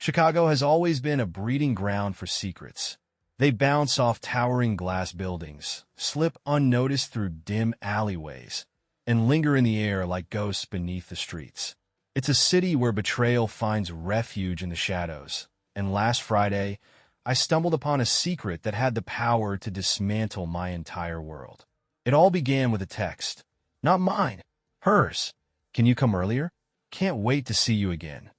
Chicago has always been a breeding ground for secrets. They bounce off towering glass buildings, slip unnoticed through dim alleyways, and linger in the air like ghosts beneath the streets. It's a city where betrayal finds refuge in the shadows, and last Friday, I stumbled upon a secret that had the power to dismantle my entire world. It all began with a text. Not mine, hers. Can you come earlier? Can't wait to see you again.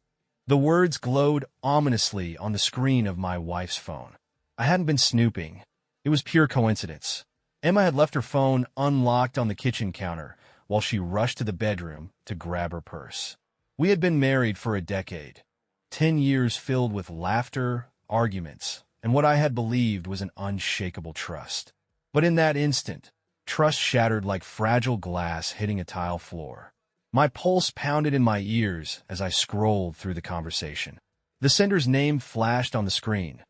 The words glowed ominously on the screen of my wife's phone. I hadn't been snooping. It was pure coincidence. Emma had left her phone unlocked on the kitchen counter while she rushed to the bedroom to grab her purse. We had been married for a decade, 10 years filled with laughter, arguments, and what I had believed was an unshakable trust. But in that instant, trust shattered like fragile glass hitting a tile floor. My pulse pounded in my ears as I scrolled through the conversation. The sender's name flashed on the screen.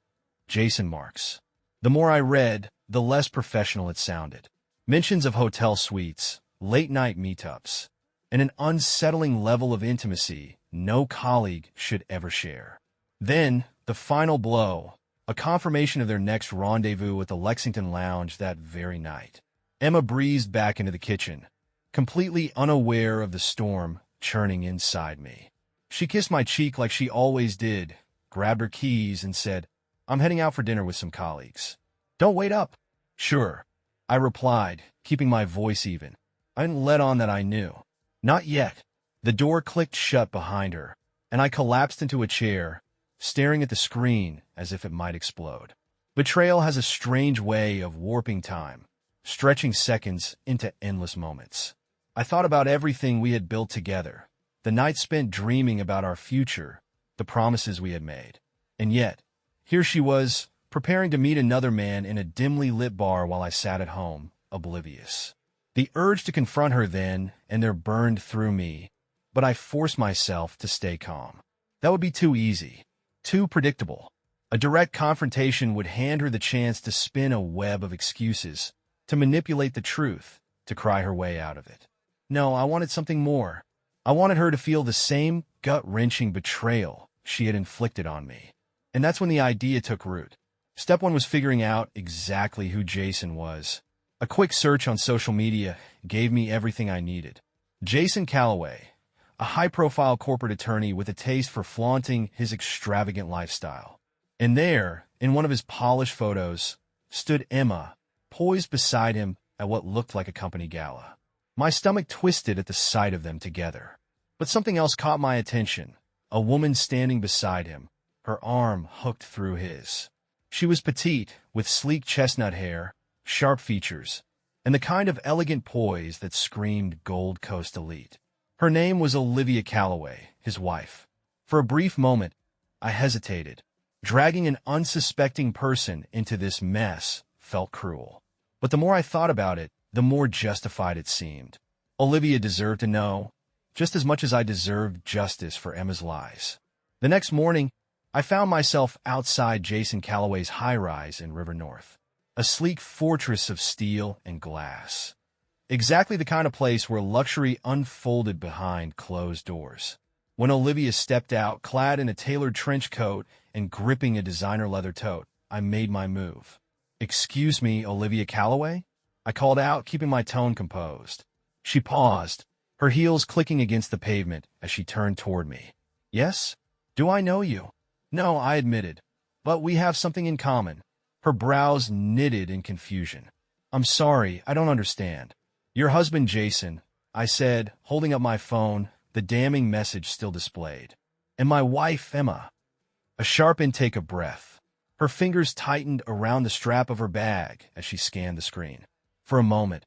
Jason Marks. The more I read, the less professional it sounded. Mentions of hotel suites, late-night meetups, and an unsettling level of intimacy no colleague should ever share. Then, the final blow, a confirmation of their next rendezvous at the Lexington Lounge that very night. Emma breezed back into the kitchen, completely unaware of the storm churning inside me. She kissed my cheek like she always did, grabbed her keys, and said, "I'm heading out for dinner with some colleagues. Don't wait up." "Sure," I replied, keeping my voice even. I didn't let on that I knew. Not yet. The door clicked shut behind her, and I collapsed into a chair, staring at the screen as if it might explode. Betrayal has a strange way of warping time, stretching seconds into endless moments. I thought about everything we had built together, the nights spent dreaming about our future, the promises we had made. And yet, here she was, preparing to meet another man in a dimly lit bar while I sat at home, oblivious. The urge to confront her then and there burned through me, but I forced myself to stay calm. That would be too easy, too predictable. A direct confrontation would hand her the chance to spin a web of excuses, to manipulate the truth, to cry her way out of it. No, I wanted something more. I wanted her to feel the same gut-wrenching betrayal she had inflicted on me. And that's when the idea took root. Step one was figuring out exactly who Jason was. A quick search on social media gave me everything I needed. Jason Calloway, a high-profile corporate attorney with a taste for flaunting his extravagant lifestyle. And there, in one of his polished photos, stood Emma, poised beside him at what looked like a company gala. My stomach twisted at the sight of them together. But something else caught my attention, a woman standing beside him, her arm hooked through his. She was petite, with sleek chestnut hair, sharp features, and the kind of elegant poise that screamed Gold Coast elite. Her name was Olivia Calloway, his wife. For a brief moment, I hesitated. Dragging an unsuspecting person into this mess felt cruel. But the more I thought about it, the more justified it seemed. Olivia deserved to know, just as much as I deserved justice for Emma's lies. The next morning, I found myself outside Jason Calloway's high-rise in River North. A sleek fortress of steel and glass. Exactly the kind of place where luxury unfolded behind closed doors. When Olivia stepped out, clad in a tailored trench coat and gripping a designer leather tote, I made my move. "Excuse me, Olivia Calloway?" I called out, keeping my tone composed. She paused, her heels clicking against the pavement as she turned toward me. "Yes? Do I know you?" "No," I admitted, "but we have something in common." Her brows knitted in confusion. "I'm sorry, I don't understand." "Your husband, Jason," I said, holding up my phone, the damning message still displayed. "And my wife, Emma." A sharp intake of breath. Her fingers tightened around the strap of her bag as she scanned the screen. For a moment,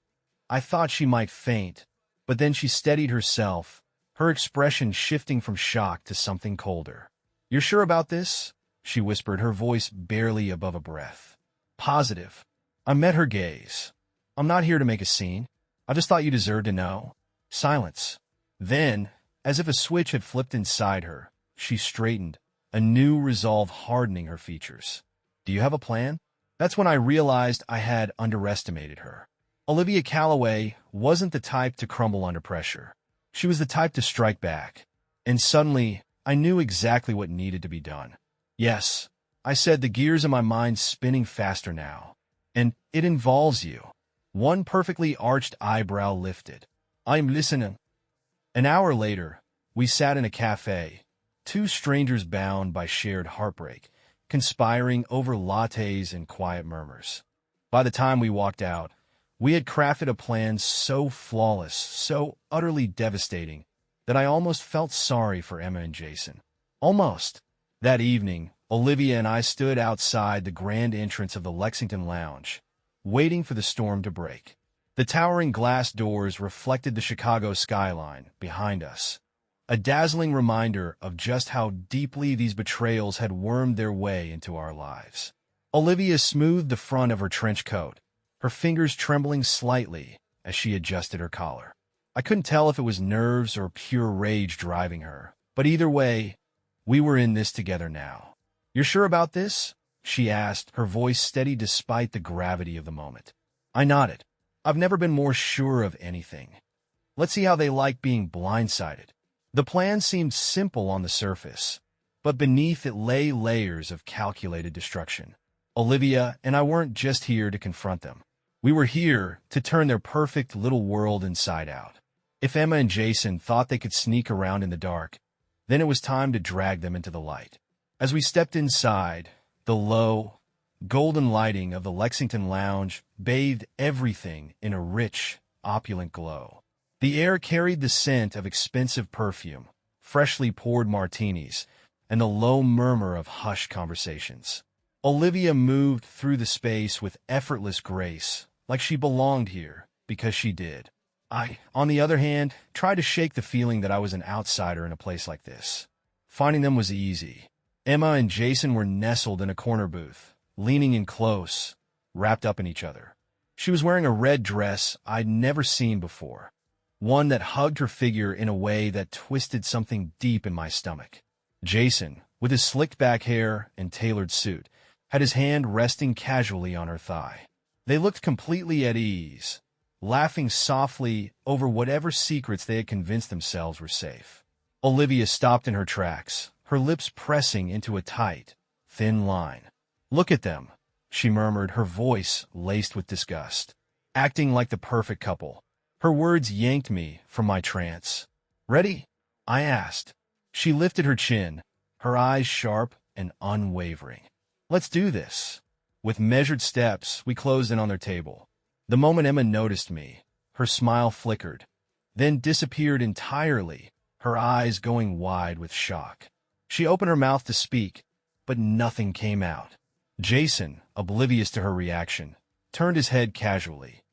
I thought she might faint, but then she steadied herself, her expression shifting from shock to something colder. "You're sure about this?" she whispered, her voice barely above a breath. "Positive." I met her gaze. "I'm not here to make a scene. I just thought you deserved to know." Silence. Then, as if a switch had flipped inside her, she straightened, a new resolve hardening her features. "Do you have a plan?" That's when I realized I had underestimated her. Olivia Calloway wasn't the type to crumble under pressure. She was the type to strike back. And suddenly, I knew exactly what needed to be done. Yes, I said, the gears in my mind spinning faster now. And it involves you. One perfectly arched eyebrow lifted. I'm listening. An hour later, we sat in a cafe, two strangers bound by shared heartbreak, conspiring over lattes and quiet murmurs. By the time we walked out, we had crafted a plan so flawless, so utterly devastating, that I almost felt sorry for Emma and Jason. Almost. That evening, Olivia and I stood outside the grand entrance of the Lexington Lounge, waiting for the storm to break. The towering glass doors reflected the Chicago skyline behind us, a dazzling reminder of just how deeply these betrayals had wormed their way into our lives. Olivia smoothed the front of her trench coat, her fingers trembling slightly as she adjusted her collar. I couldn't tell if it was nerves or pure rage driving her, but either way, we were in this together now. "You're sure about this?" she asked, her voice steady despite the gravity of the moment. I nodded. I've never been more sure of anything. Let's see how they like being blindsided. The plan seemed simple on the surface, but beneath it lay layers of calculated destruction. Olivia and I weren't just here to confront them. We were here to turn their perfect little world inside out. If Emma and Jason thought they could sneak around in the dark, then it was time to drag them into the light. As we stepped inside, the low, golden lighting of the Lexington Lounge bathed everything in a rich, opulent glow. The air carried the scent of expensive perfume, freshly poured martinis, and the low murmur of hushed conversations. Olivia moved through the space with effortless grace, like she belonged here because she did. I, on the other hand, tried to shake the feeling that I was an outsider in a place like this. Finding them was easy. Emma and Jason were nestled in a corner booth, leaning in close, wrapped up in each other. She was wearing a red dress I'd never seen before, one that hugged her figure in a way that twisted something deep in my stomach. Jason, with his slicked-back hair and tailored suit, had his hand resting casually on her thigh. They looked completely at ease, laughing softly over whatever secrets they had convinced themselves were safe. Olivia stopped in her tracks, her lips pressing into a tight, thin line. "Look at them," she murmured, her voice laced with disgust. Acting like the perfect couple. Her words yanked me from my trance. "Ready?" I asked. She lifted her chin, her eyes sharp and unwavering. "Let's do this." With measured steps, we closed in on their table. The moment Emma noticed me, her smile flickered, then disappeared entirely, her eyes going wide with shock. She opened her mouth to speak, but nothing came out. Jason, oblivious to her reaction, turned his head casually,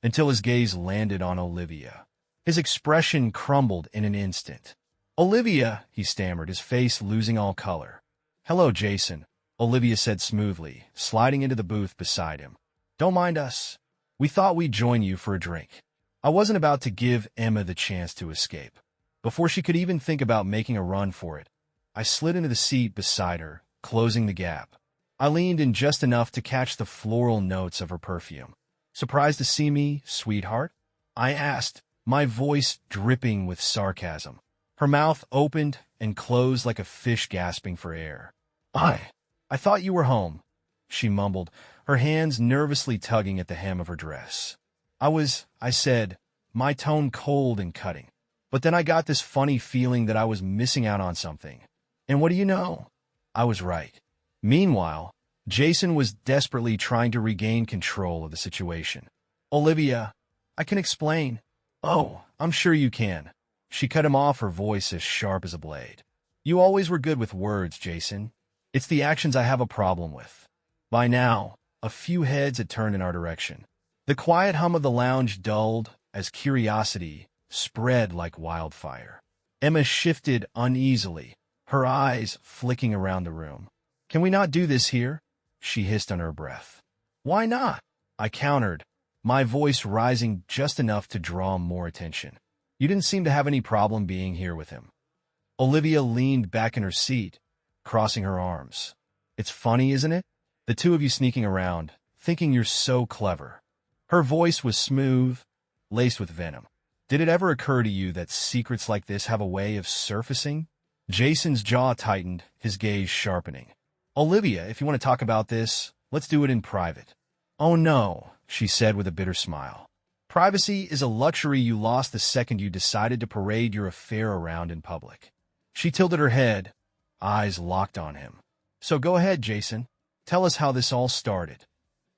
until his gaze landed on Olivia. His expression crumbled in an instant. "Olivia," he stammered, his face losing all color. "Hello, Jason," Olivia said smoothly, sliding into the booth beside him. "Don't mind us. We thought we'd join you for a drink." I wasn't about to give Emma the chance to escape. Before she could even think about making a run for it, I slid into the seat beside her, closing the gap. I leaned in just enough to catch the floral notes of her perfume. "Surprised to see me, sweetheart?" I asked, my voice dripping with sarcasm. Her mouth opened and closed like a fish gasping for air. I thought you were home," she mumbled, her hands nervously tugging at the hem of her dress. I said, my tone cold and cutting. But then I got this funny feeling that I was missing out on something. And what do you know? I was right. Meanwhile, Jason was desperately trying to regain control of the situation. "Olivia, I can explain." "Oh, I'm sure you can." She cut him off, her voice as sharp as a blade. "You always were good with words, Jason. It's the actions I have a problem with." By now, a few heads had turned in our direction. The quiet hum of the lounge dulled as curiosity spread like wildfire. Emma shifted uneasily, her eyes flicking around the room. "Can we not do this here?" she hissed under her breath. "Why not?" I countered, my voice rising just enough to draw more attention. "You didn't seem to have any problem being here with him." Olivia leaned back in her seat, crossing her arms. "It's funny, isn't it? The two of you sneaking around, thinking you're so clever." Her voice was smooth, laced with venom. "Did it ever occur to you that secrets like this have a way of surfacing? Jason's jaw tightened, his gaze sharpening. Olivia, if you want to talk about this, let's do it in private. Oh no, she said with a bitter smile. Privacy is a luxury you lost the second you decided to parade your affair around in public. She tilted her head, eyes locked on him. So go ahead, Jason. Tell us how this all started.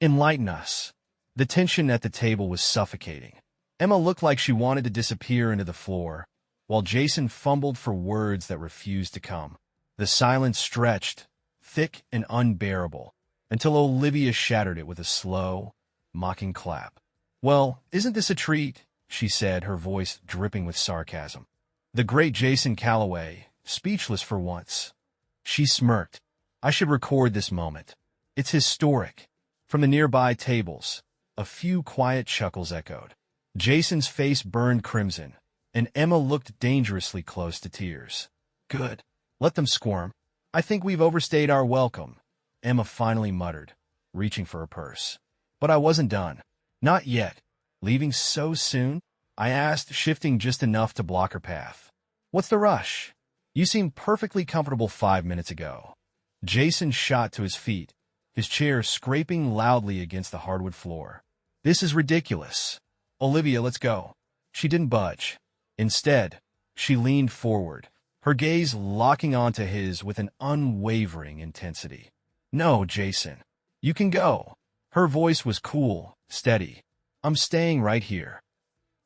Enlighten us. The tension at the table was suffocating. Emma looked like she wanted to disappear into the floor, while Jason fumbled for words that refused to come. The silence stretched, thick and unbearable, until Olivia shattered it with a slow, mocking clap. Well, isn't this a treat? She said, her voice dripping with sarcasm. The great Jason Calloway, speechless for once. She smirked. I should record this moment. It's historic. From the nearby tables, a few quiet chuckles echoed. Jason's face burned crimson, and Emma looked dangerously close to tears. Good. Let them squirm. I think we've overstayed our welcome, Emma finally muttered, reaching for her purse. But I wasn't done. Not yet. Leaving so soon? I asked, shifting just enough to block her path. What's the rush? You seemed perfectly comfortable 5 minutes ago. Jason shot to his feet, his chair scraping loudly against the hardwood floor. This is ridiculous. Olivia, let's go. She didn't budge. Instead, she leaned forward, her gaze locking onto his with an unwavering intensity. No, Jason. You can go. Her voice was cool, steady. I'm staying right here.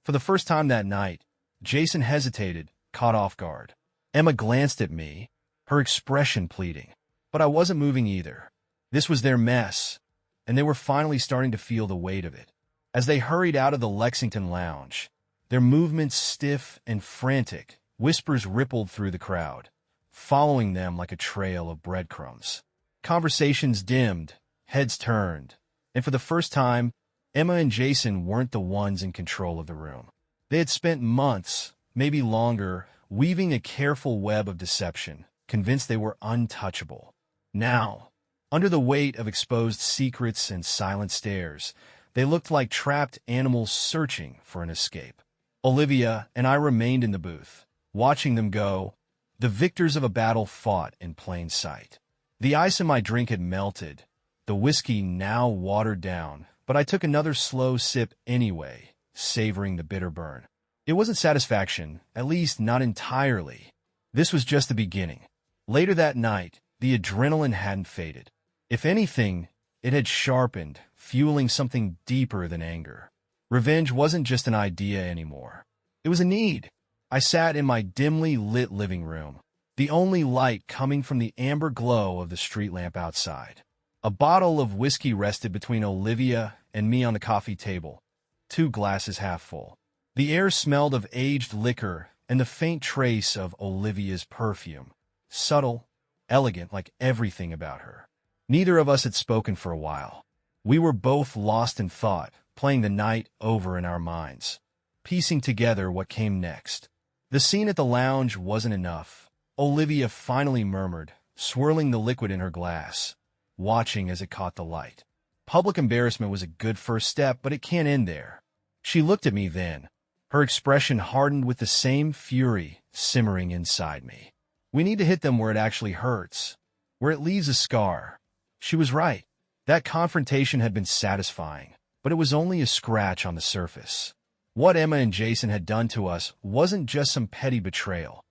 For the first time that night, Jason hesitated, caught off guard. Emma glanced at me, her expression pleading. But I wasn't moving either. This was their mess, and they were finally starting to feel the weight of it. As they hurried out of the Lexington lounge, their movements stiff and frantic, whispers rippled through the crowd, following them like a trail of breadcrumbs. Conversations dimmed, heads turned, and for the first time, Emma and Jason weren't the ones in control of the room. They had spent months, maybe longer, weaving a careful web of deception, convinced they were untouchable. Now, under the weight of exposed secrets and silent stares, they looked like trapped animals searching for an escape. Olivia and I remained in the booth, watching them go, the victors of a battle fought in plain sight. The ice in my drink had melted, the whiskey now watered down, but I took another slow sip anyway, savoring the bitter burn. It wasn't satisfaction, at least not entirely. This was just the beginning. Later that night, the adrenaline hadn't faded. If anything, it had sharpened, fueling something deeper than anger. Revenge wasn't just an idea anymore. It was a need. I sat in my dimly lit living room, the only light coming from the amber glow of the street lamp outside. A bottle of whiskey rested between Olivia and me on the coffee table, 2 glasses half full. The air smelled of aged liquor and the faint trace of Olivia's perfume, subtle, elegant like everything about her. Neither of us had spoken for a while. We were both lost in thought, playing the night over in our minds, piecing together what came next. The scene at the lounge wasn't enough. Olivia finally murmured, swirling the liquid in her glass, watching as it caught the light. Public embarrassment was a good first step, but it can't end there. She looked at me then, her expression hardened with the same fury simmering inside me. We need to hit them where it actually hurts, where it leaves a scar. She was right. That confrontation had been satisfying, but it was only a scratch on the surface. What Emma and Jason had done to us wasn't just some petty betrayal.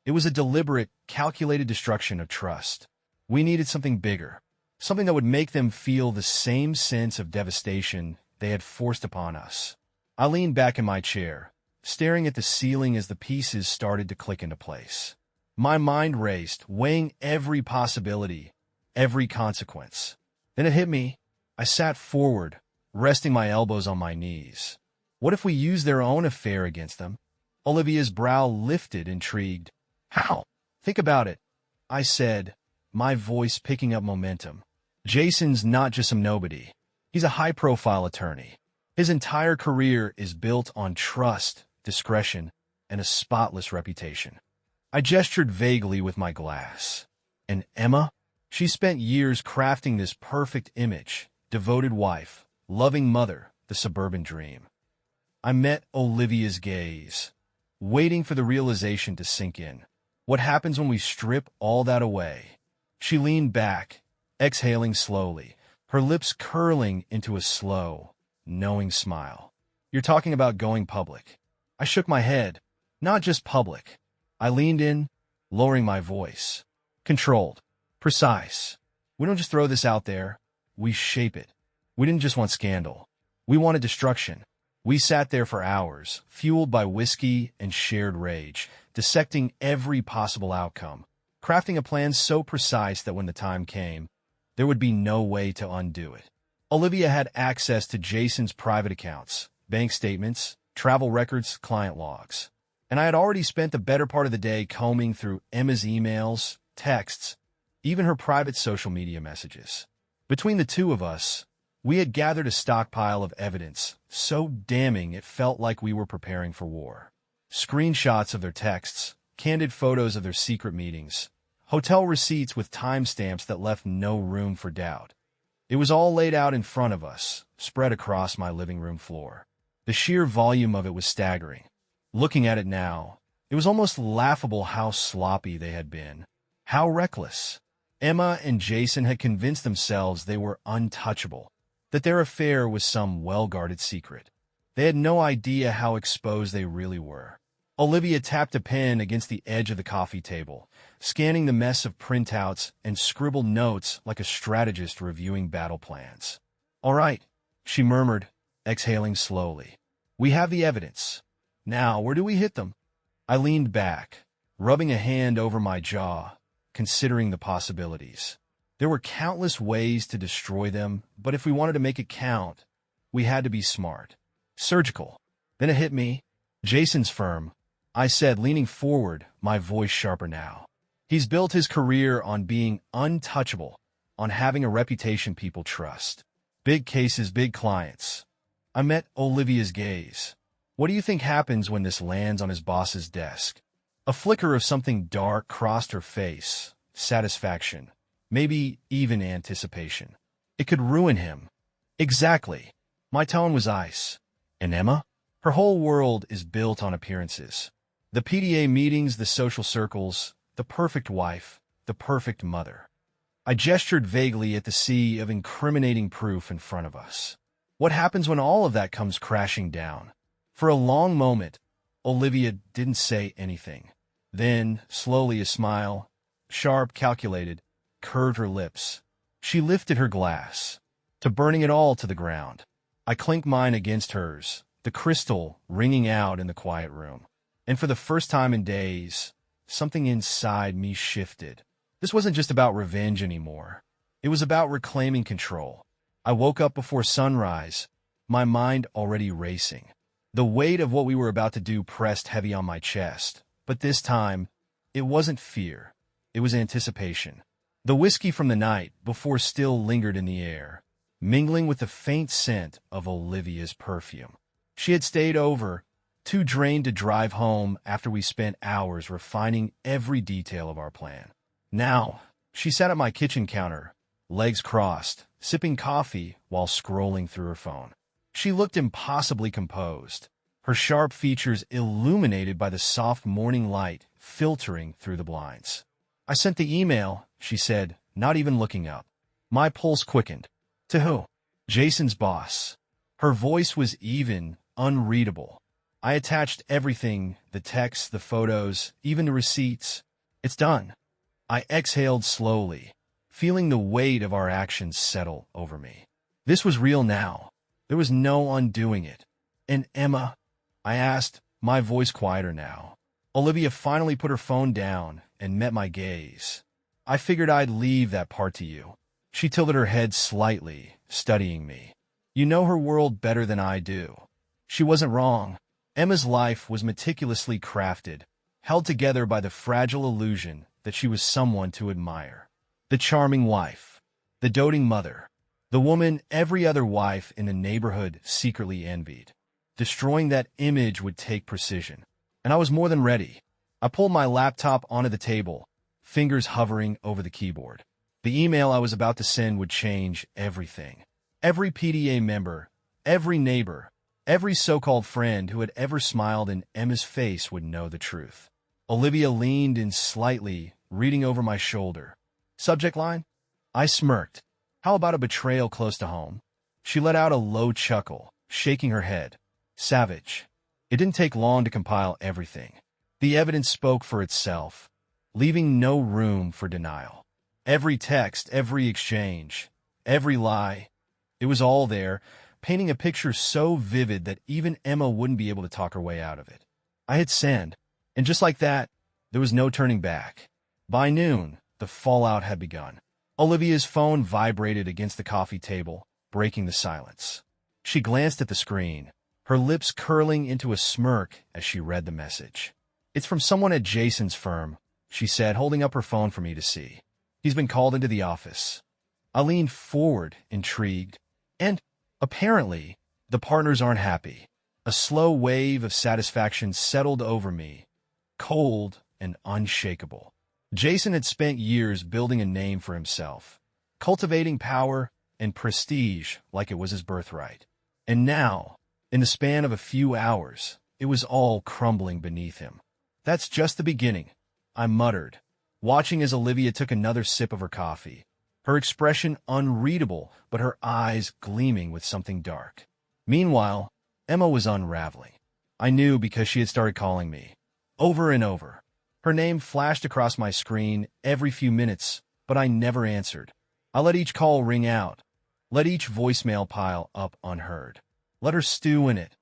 It was a deliberate, calculated destruction of trust. We needed something bigger, something that would make them feel the same sense of devastation they had forced upon us. I leaned back in my chair, staring at the ceiling as the pieces started to click into place. My mind raced, weighing every possibility, every consequence. Then it hit me. I sat forward, resting my elbows on my knees. What if we used their own affair against them? Olivia's brow lifted, intrigued. How? Think about it, I said, my voice picking up momentum. Jason's not just some nobody. He's a high-profile attorney. His entire career is built on trust, discretion, and a spotless reputation. I gestured vaguely with my glass. And Emma? She spent years crafting this perfect image, devoted wife, loving mother, the suburban dream. I met Olivia's gaze, waiting for the realization to sink in. What happens when we strip all that away? She leaned back, exhaling slowly, her lips curling into a slow, knowing smile. You're talking about going public. I shook my head. Not just public. I leaned in, lowering my voice. Controlled. Precise. We don't just throw this out there. We shape it. We didn't just want scandal. We wanted destruction. We sat there for hours, fueled by whiskey and shared rage, dissecting every possible outcome, crafting a plan so precise that when the time came, there would be no way to undo it. Olivia had access to Jason's private accounts, bank statements, travel records, client logs. And I had already spent the better part of the day combing through Emma's emails, texts, even her private social media messages. Between the two of us, we had gathered a stockpile of evidence, so damning it felt like we were preparing for war. Screenshots of their texts, candid photos of their secret meetings, hotel receipts with timestamps that left no room for doubt. It was all laid out in front of us, spread across my living room floor. The sheer volume of it was staggering. Looking at it now, it was almost laughable how sloppy they had been, how reckless. Emma and Jason had convinced themselves they were untouchable, that their affair was some well-guarded secret. They had no idea how exposed they really were. Olivia tapped a pen against the edge of the coffee table, scanning the mess of printouts and scribbled notes like a strategist reviewing battle plans. "All right," she murmured, exhaling slowly. "We have the evidence. Now, where do we hit them?" I leaned back, rubbing a hand over my jaw, considering the possibilities. There were countless ways to destroy them, but if we wanted to make it count, we had to be smart. Surgical. Then it hit me. "Jason's firm," I said, leaning forward, my voice sharper now. "He's built his career on being untouchable, on having a reputation people trust. Big cases, big clients." I met Olivia's gaze. "What do you think happens when this lands on his boss's desk?" A flicker of something dark crossed her face. Satisfaction. Maybe even anticipation. It could ruin him. Exactly. My tone was ice. And Emma? Her whole world is built on appearances. The PDA meetings, the social circles, the perfect wife, the perfect mother. I gestured vaguely at the sea of incriminating proof in front of us. What happens when all of that comes crashing down? For a long moment, Olivia didn't say anything. Then, slowly a smile, sharp, calculated, curved her lips. She lifted her glass, to burning it all to the ground. I clinked mine against hers, the crystal ringing out in the quiet room. And for the first time in days, something inside me shifted. This wasn't just about revenge anymore. It was about reclaiming control. I woke up before sunrise, my mind already racing. The weight of what we were about to do pressed heavy on my chest, but this time, it wasn't fear. It was anticipation. The whiskey from the night before still lingered in the air, mingling with the faint scent of Olivia's perfume. She had stayed over, too drained to drive home after we spent hours refining every detail of our plan. Now, she sat at my kitchen counter, legs crossed, sipping coffee while scrolling through her phone. She looked impossibly composed, her sharp features illuminated by the soft morning light filtering through the blinds. "I sent the email," she said, not even looking up. My pulse quickened. "To who?" "Jason's boss." Her voice was even, unreadable. I attached everything, the texts, the photos, even the receipts. "It's done." I exhaled slowly, feeling the weight of our actions settle over me. This was real now. There was no undoing it. "And Emma?" I asked, my voice quieter now. Olivia finally put her phone down and met my gaze. "I figured I'd leave that part to you." She tilted her head slightly, studying me. "You know her world better than I do." She wasn't wrong. Emma's life was meticulously crafted, held together by the fragile illusion that she was someone to admire. The charming wife, the doting mother, the woman every other wife in the neighborhood secretly envied. Destroying that image would take precision, and I was more than ready. I pulled my laptop onto the table, fingers hovering over the keyboard. The email I was about to send would change everything. Every PDA member, every neighbor, every so-called friend who had ever smiled in Emma's face would know the truth. Olivia leaned in slightly, reading over my shoulder. Subject line? I smirked. How about a betrayal close to home? She let out a low chuckle, shaking her head. Savage. It didn't take long to compile everything. The evidence spoke for itself, leaving no room for denial. Every text, every exchange, every lie, it was all there, painting a picture so vivid that even Emma wouldn't be able to talk her way out of it. I hit send, and just like that, there was no turning back. By noon, the fallout had begun. Olivia's phone vibrated against the coffee table, breaking the silence. She glanced at the screen, her lips curling into a smirk as she read the message. It's from someone at Jason's firm, she said, holding up her phone for me to see. He's been called into the office. I leaned forward, intrigued, and, apparently, the partners aren't happy. A slow wave of satisfaction settled over me, cold and unshakable. Jason had spent years building a name for himself, cultivating power and prestige like it was his birthright. And now, in the span of a few hours, it was all crumbling beneath him. That's just the beginning, I muttered, watching as Olivia took another sip of her coffee, her expression unreadable but her eyes gleaming with something dark. Meanwhile, Emma was unraveling. I knew because she had started calling me, over and over. Her name flashed across my screen every few minutes, but I never answered. I let each call ring out, let each voicemail pile up unheard. Let her stew in it.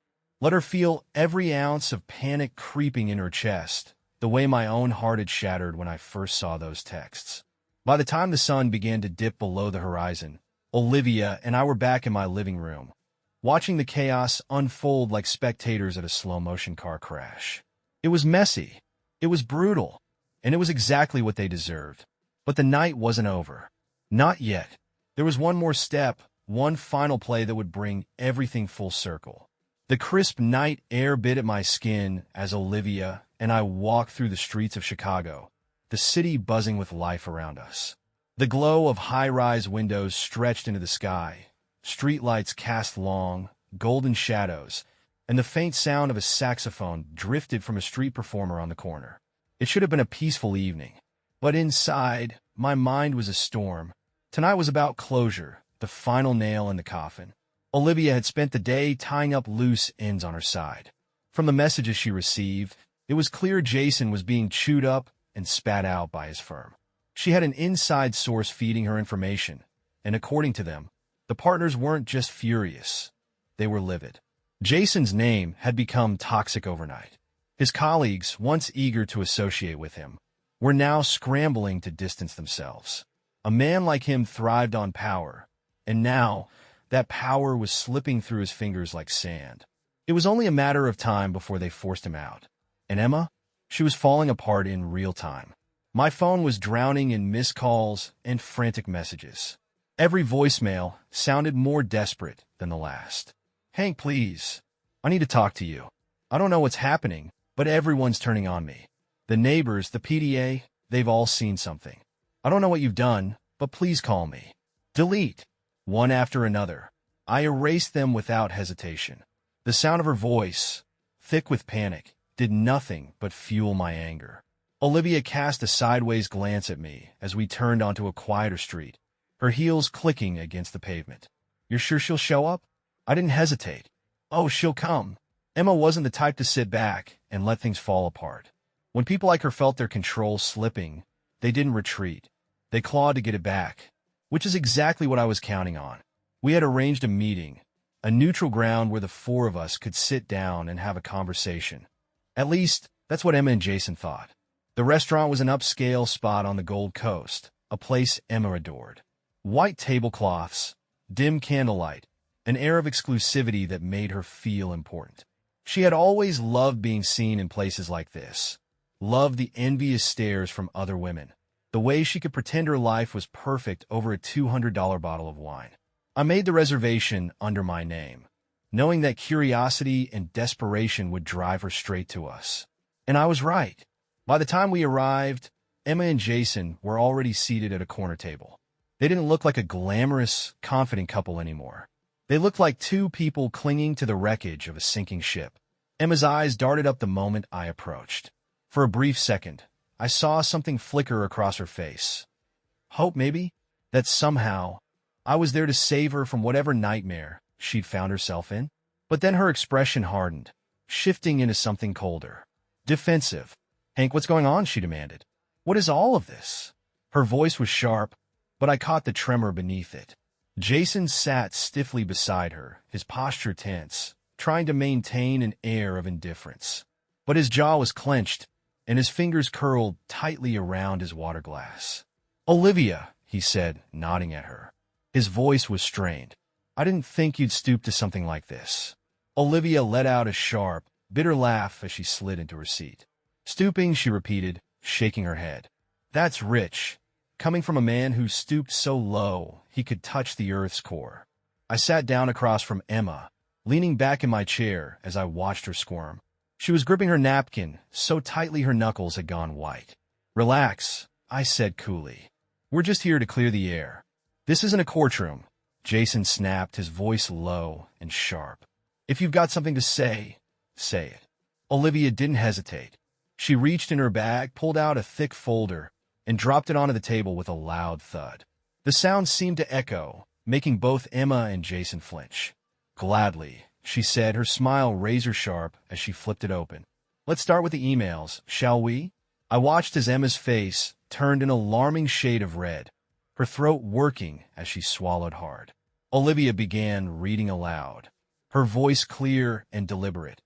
Let her feel every ounce of panic creeping in her chest, the way my own heart had shattered when I first saw those texts. By the time the sun began to dip below the horizon, Olivia and I were back in my living room, watching the chaos unfold like spectators at a slow-motion car crash. It was messy, it was brutal, and it was exactly what they deserved. But the night wasn't over. Not yet. There was one more step, one final play that would bring everything full circle. The crisp night air bit at my skin as Olivia and I walked through the streets of Chicago, the city buzzing with life around us. The glow of high-rise windows stretched into the sky, streetlights cast long, golden shadows, and the faint sound of a saxophone drifted from a street performer on the corner. It should have been a peaceful evening, but inside, my mind was a storm. Tonight was about closure, the final nail in the coffin. Olivia had spent the day tying up loose ends on her side. From the messages she received, it was clear Jason was being chewed up and spat out by his firm. She had an inside source feeding her information, and according to them, the partners weren't just furious, they were livid. Jason's name had become toxic overnight. His colleagues, once eager to associate with him, were now scrambling to distance themselves. A man like him thrived on power, and now that power was slipping through his fingers like sand. It was only a matter of time before they forced him out. And Emma? She was falling apart in real time. My phone was drowning in missed calls and frantic messages. Every voicemail sounded more desperate than the last. Hank, please. I need to talk to you. I don't know what's happening, but everyone's turning on me. The neighbors, the PDA, they've all seen something. I don't know what you've done, but please call me. Delete. One after another. I erased them without hesitation. The sound of her voice, thick with panic, did nothing but fuel my anger. Olivia cast a sideways glance at me as we turned onto a quieter street, her heels clicking against the pavement. You're sure she'll show up? I didn't hesitate. Oh, she'll come. Emma wasn't the type to sit back and let things fall apart. When people like her felt their control slipping, they didn't retreat. They clawed to get it back, which is exactly what I was counting on. We had arranged a meeting, a neutral ground where the four of us could sit down and have a conversation. At least, that's what Emma and Jason thought. The restaurant was an upscale spot on the Gold Coast, a place Emma adored. White tablecloths, dim candlelight, an air of exclusivity that made her feel important. She had always loved being seen in places like this, loved the envious stares from other women, the way she could pretend her life was perfect over a $200 bottle of wine. I made the reservation under my name, knowing that curiosity and desperation would drive her straight to us. And I was right. By the time we arrived, Emma and Jason were already seated at a corner table. They didn't look like a glamorous, confident couple anymore. They looked like two people clinging to the wreckage of a sinking ship. Emma's eyes darted up the moment I approached. For a brief second, I saw something flicker across her face. Hope, maybe? That somehow I was there to save her from whatever nightmare she'd found herself in? But then her expression hardened, shifting into something colder. Defensive. Hank, what's going on? She demanded. What is all of this? Her voice was sharp, but I caught the tremor beneath it. Jason sat stiffly beside her, his posture tense, trying to maintain an air of indifference. But his jaw was clenched, and his fingers curled tightly around his water glass. Olivia, he said, nodding at her. His voice was strained. I didn't think you'd stoop to something like this. Olivia let out a sharp, bitter laugh as she slid into her seat. Stooping, she repeated, shaking her head. That's rich, coming from a man who stooped so low he could touch the earth's core. I sat down across from Emma, leaning back in my chair as I watched her squirm. She was gripping her napkin so tightly her knuckles had gone white. Relax, I said coolly. We're just here to clear the air. This isn't a courtroom, Jason snapped, his voice low and sharp. If you've got something to say, say it. Olivia didn't hesitate. She reached in her bag, pulled out a thick folder, and dropped it onto the table with a loud thud. The sound seemed to echo, making both Emma and Jason flinch. Gladly, she said, her smile razor-sharp as she flipped it open. Let's start with the emails, shall we? I watched as Emma's face turned an alarming shade of red, her throat working as she swallowed hard. Olivia began reading aloud, her voice clear and deliberate,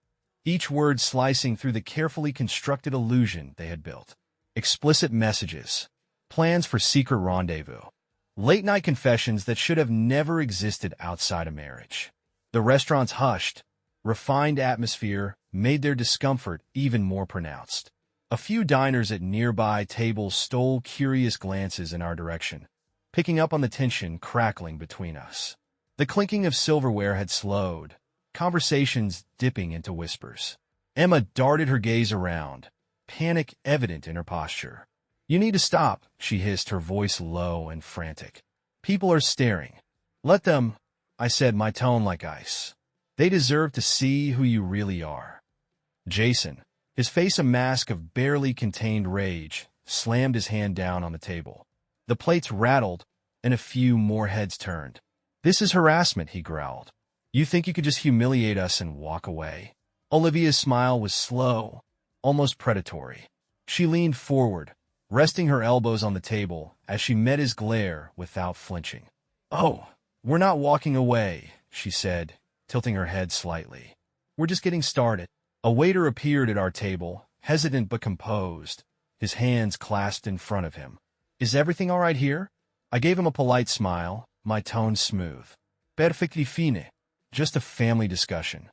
each word slicing through the carefully constructed illusion they had built. Explicit messages, plans for secret rendezvous, late-night confessions that should have never existed outside of marriage. The restaurant's hushed, refined atmosphere made their discomfort even more pronounced. A few diners at nearby tables stole curious glances in our direction, picking up on the tension crackling between us. The clinking of silverware had slowed, conversations dipping into whispers. Emma darted her gaze around, panic evident in her posture. You need to stop, she hissed, her voice low and frantic. People are staring. Let them, I said, my tone like ice. They deserve to see who you really are. Jason, his face a mask of barely contained rage, slammed his hand down on the table. The plates rattled, and a few more heads turned. This is harassment, he growled. You think you could just humiliate us and walk away? Olivia's smile was slow, almost predatory. She leaned forward, resting her elbows on the table as she met his glare without flinching. Oh, we're not walking away, she said, tilting her head slightly. We're just getting started. A waiter appeared at our table, hesitant but composed, his hands clasped in front of him. Is everything all right here? I gave him a polite smile, my tone smooth. Perfectly fine. Just a family discussion.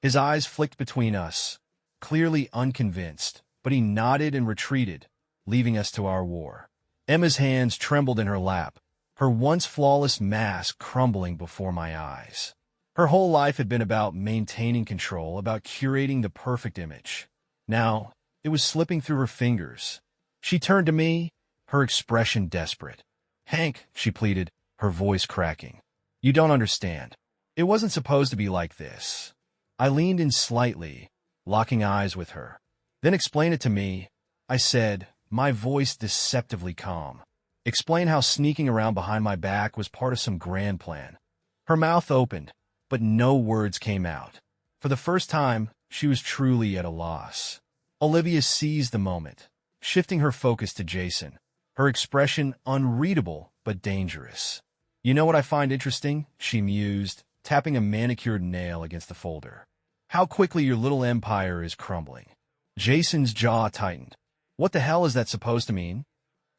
His eyes flicked between us, clearly unconvinced, but he nodded and retreated, leaving us to our war. Emma's hands trembled in her lap, her once flawless mask crumbling before my eyes. Her whole life had been about maintaining control, about curating the perfect image. Now, it was slipping through her fingers. She turned to me, her expression desperate. Hank, she pleaded, her voice cracking. You don't understand. It wasn't supposed to be like this. I leaned in slightly, locking eyes with her. Then explain it to me, I said, my voice deceptively calm. Explain how sneaking around behind my back was part of some grand plan. Her mouth opened, but no words came out. For the first time, she was truly at a loss. Olivia seized the moment, shifting her focus to Jason, her expression unreadable but dangerous. You know what I find interesting? She mused, tapping a manicured nail against the folder. How quickly your little empire is crumbling. Jason's jaw tightened. What the hell is that supposed to mean?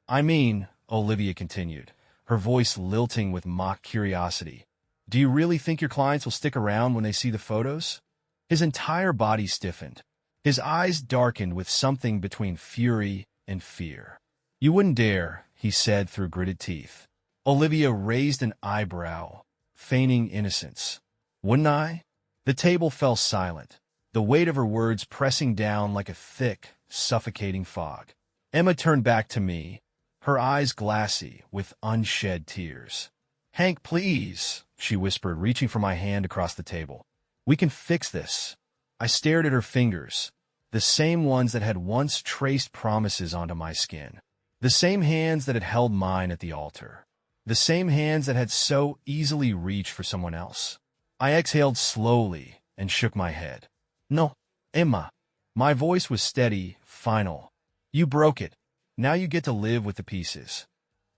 I mean, Olivia continued, her voice lilting with mock curiosity. Do you really think your clients will stick around when they see the photos? His entire body stiffened. His eyes darkened with something between fury and fear. You wouldn't dare, he said through gritted teeth. Olivia raised an eyebrow, feigning innocence. Wouldn't I? The table fell silent, the weight of her words pressing down like a thick, suffocating fog. Emma turned back to me, her eyes glassy with unshed tears. Hank, please, she whispered, reaching for my hand across the table. We can fix this. I stared at her fingers, the same ones that had once traced promises onto my skin, the same hands that had held mine at the altar, the same hands that had so easily reached for someone else. I exhaled slowly and shook my head. No, Emma. My voice was steady, final. You broke it. Now you get to live with the pieces.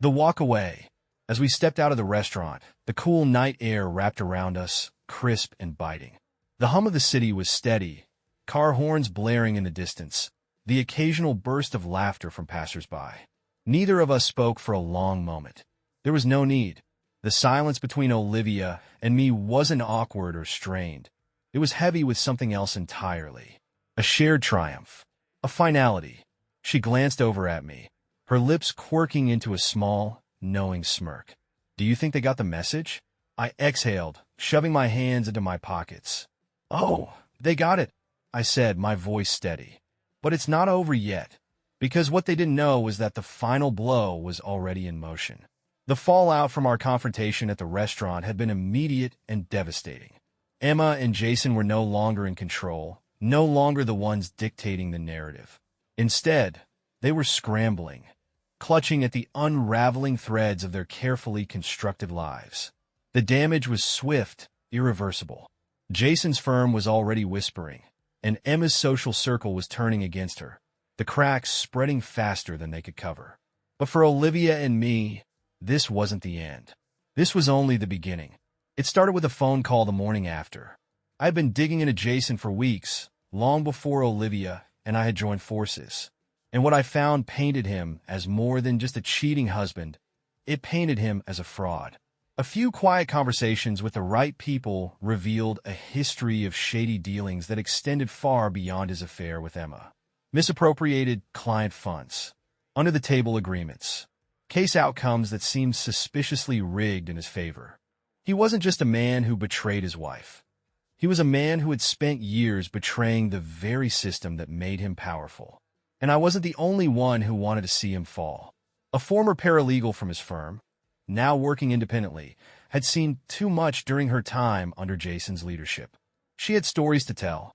The walk away. As we stepped out of the restaurant, the cool night air wrapped around us, crisp and biting. The hum of the city was steady, car horns blaring in the distance, the occasional burst of laughter from passers-by. Neither of us spoke for a long moment. There was no need. The silence between Olivia and me wasn't awkward or strained. It was heavy with something else entirely. A shared triumph. A finality. She glanced over at me, her lips quirking into a small, knowing smirk. Do you think they got the message? I exhaled, shoving my hands into my pockets. Oh, they got it, I said, my voice steady. But it's not over yet, because what they didn't know was that the final blow was already in motion. The fallout from our confrontation at the restaurant had been immediate and devastating. Emma and Jason were no longer in control, no longer the ones dictating the narrative. Instead, they were scrambling, clutching at the unraveling threads of their carefully constructed lives. The damage was swift, irreversible. Jason's firm was already whispering, and Emma's social circle was turning against her, the cracks spreading faster than they could cover. But for Olivia and me, this wasn't the end. This was only the beginning. It started with a phone call the morning after. I had been digging into Jason for weeks, long before Olivia and I had joined forces. And what I found painted him as more than just a cheating husband. It painted him as a fraud. A few quiet conversations with the right people revealed a history of shady dealings that extended far beyond his affair with Emma. Misappropriated client funds, under-the-table agreements, case outcomes that seemed suspiciously rigged in his favor. He wasn't just a man who betrayed his wife. He was a man who had spent years betraying the very system that made him powerful. And I wasn't the only one who wanted to see him fall. A former paralegal from his firm, now working independently, had seen too much during her time under Jason's leadership. She had stories to tell,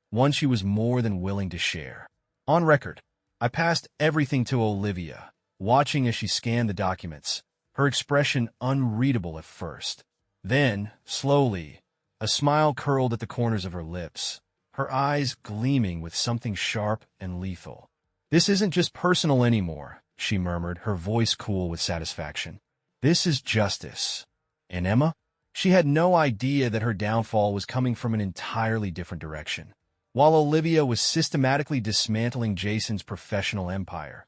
one she was more than willing to share. On record, I passed everything to Olivia, watching as she scanned the documents, her expression unreadable at first. Then, slowly, a smile curled at the corners of her lips, her eyes gleaming with something sharp and lethal. This isn't just personal anymore, she murmured, her voice cool with satisfaction. This is justice. And Emma? She had no idea that her downfall was coming from an entirely different direction. While Olivia was systematically dismantling Jason's professional empire,